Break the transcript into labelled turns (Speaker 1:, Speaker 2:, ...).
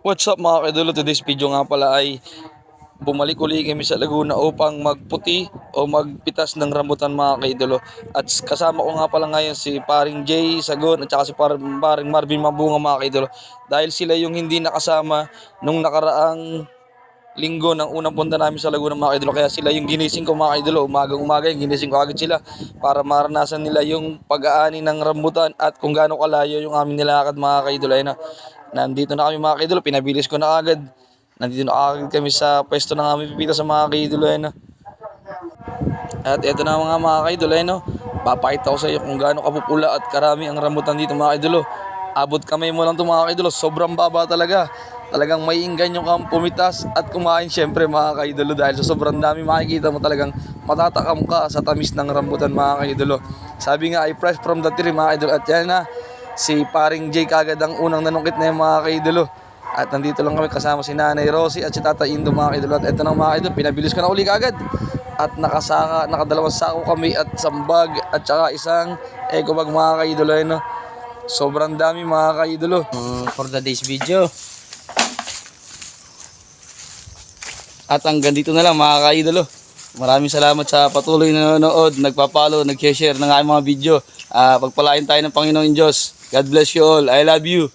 Speaker 1: What's up mga kaidolo? Today's video nga pala ay bumalik uli kami sa Laguna upang magputi o magpitas ng rambutan mga kaidolo. At kasama ko nga pala ngayon si paring Jay Sagon at saka si paring Marvin Mabunga mga kaidolo. Dahil sila yung hindi nakasama nung nakaraang linggo ng unang punta namin sa Laguna mga kaidolo. Kaya sila yung ginising ko mga kaidolo. Umagang-umaga yung ginising ko agad sila para maranasan nila yung pag-aani ng rambutan at kung gaano kalayo yung aming nilakad mga kaidolo. Ayun na. Nandito na kami mga kaidolo, pinabilis ko na agad. Nandito na agad kami sa pwesto ng aming pipita sa mga kaidolo. Ayun na. At eto na mga kaidolo, ayun na. Papakita ko sa iyo kung gaano kapupula at karami ang rambutan dito mga kaidolo. Abot kamay mo lang ito mga kaidolo, sobrang baba talaga. Talagang may inggan yung kang pumitas at kumain syempre mga kaidolo dahil sa sobrang dami makikita mo talagang matatakam ka sa tamis ng rambutan mga kaidolo. Sabi nga ay fresh from the tree mga kaidolo. At yan na, si paring Jay kagad ang unang nanungkit na yung mga kaidolo. At nandito lang kami kasama si Nanay Rosie at si Tata Indo mga kaidolo. At eto na mga kaidolo, pinabilis ko na uli kagad. At nakadalawang sako kami at sambag at saka isang eco bag mga kaidolo. No? Sobrang dami mga kaidolo.
Speaker 2: For the day's video.
Speaker 1: At hanggang dito na lang mga kaidolo. Maraming salamat sa patuloy na nanonood, nagpa-follow, nag-share ng aming mga video. Pagpalain tayo ng Panginoon Diyos. God bless you all. I love you.